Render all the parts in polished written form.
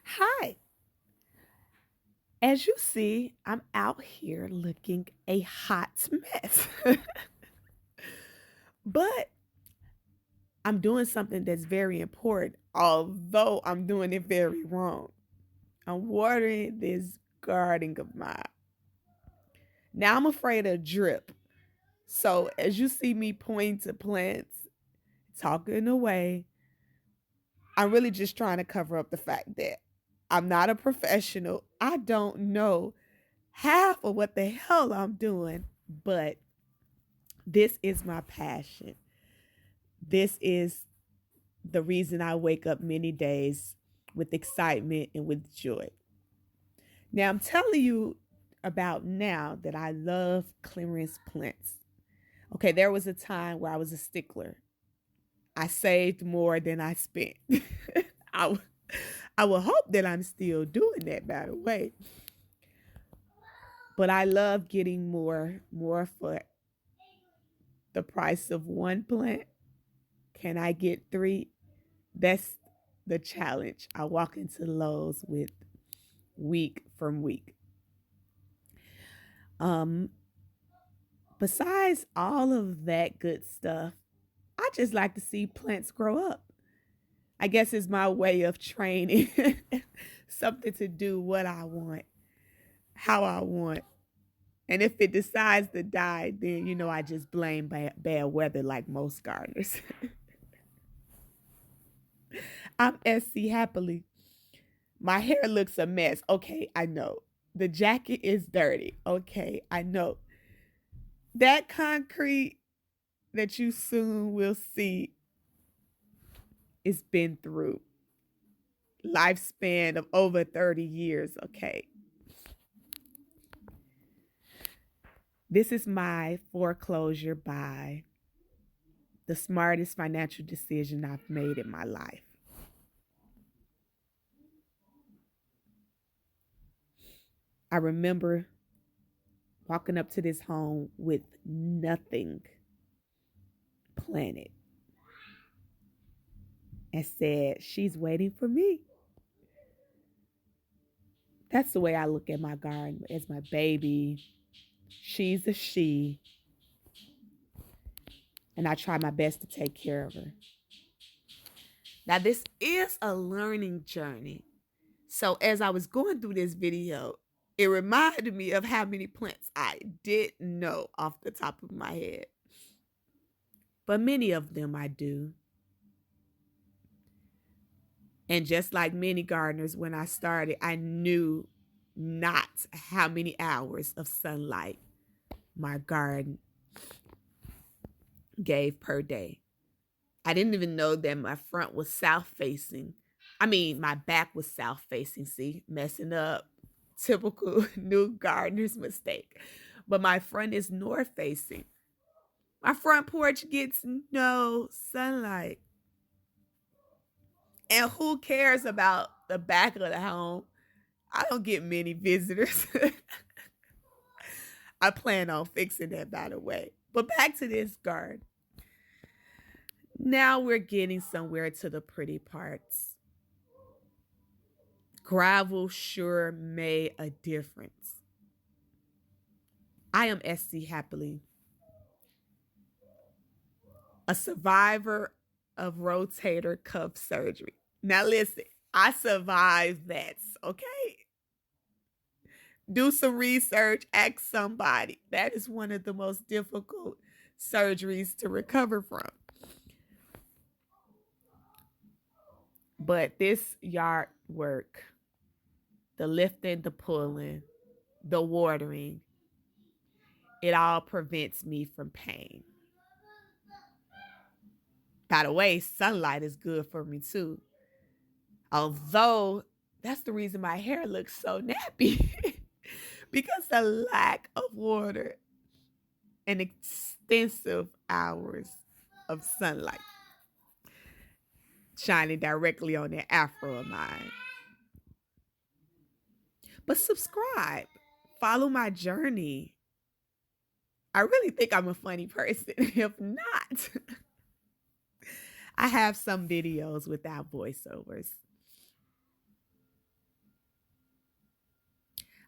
Hi. As you see, I'm out here looking a hot mess. But I'm doing something that's very important, although I'm doing it very wrong. I'm watering this garden of mine. Now I'm afraid of drip. So as you see me pointing to plants, talking away, I'm really just trying to cover up the fact that I'm not a professional. I don't know half of what the hell I'm doing, but this is my passion. This is the reason I wake up many days with excitement and with joy. Now, I'm telling you about now that I love clearance plants. Okay, there was a time where I was a stickler. I saved more than I spent. I, w- I will hope that I'm still doing that, by the way. But I love getting more for the price of one plant. Can I get three? That's the challenge I walk into Lowe's with week from week. Um, Besides all of that good stuff, I just like to see plants grow up. I guess it's my way of training something to do what I want, how I want. And if it decides to die, then I just blame bad weather like most gardeners. I'm SC happily. My hair looks a mess. Okay, I know. The jacket is dirty. Okay, I know. That concrete that you soon will see is been through lifespan of over 30 years. Okay. This is my foreclosure by the smartest financial decision I've made in my life. I remember walking up to this home with nothing planted and said, she's waiting for me. That's the way I look at my garden as my baby. She's a she, and I try my best to take care of her. Now, this is a learning journey. So, as I was going through this video, it reminded me of how many plants I didn't know off the top of my head. But many of them I do. And just like many gardeners, when I started, I knew not how many hours of sunlight my garden gave per day. I didn't even know that my front was south facing. I mean, my back was south facing. See, messing up. Typical new gardener's mistake. But my front is north facing. My front porch gets no sunlight. And who cares about the back of the home? I don't get many visitors. I plan on fixing that, by the way. But back to this garden. Now we're getting somewhere to the pretty parts. Gravel sure made a difference. I am SC Happily, a survivor of rotator cuff surgery. Now, listen, I survived that, okay? Do some research, ask somebody. That is one of the most difficult surgeries to recover from. But this yard work, the lifting, the pulling, the watering, it all prevents me from pain. By the way, sunlight is good for me too. Although that's the reason my hair looks so nappy because the lack of water and extensive hours of sunlight shining directly on that afro of mine. But subscribe, follow my journey. I really think I'm a funny person. If not, I have some videos without voiceovers.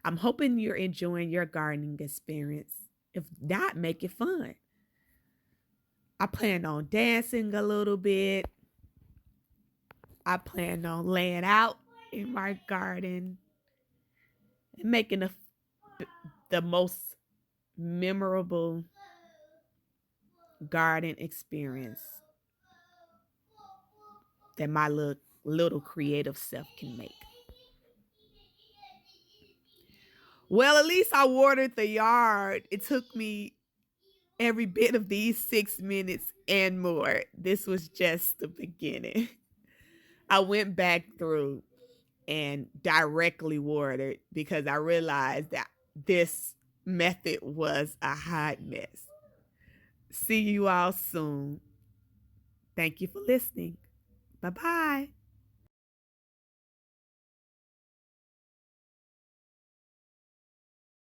I'm hoping you're enjoying your gardening experience. If not, make it fun. I plan on dancing a little bit. I plan on laying out in my garden and making the most memorable garden experience that my little creative self can make. Well, at least I watered the yard. It took me every bit of these 6 minutes and more. This was just the beginning. I went back through and directly watered because I realized that this method was a hot mess. See you all soon. Thank you for listening. Bye-bye.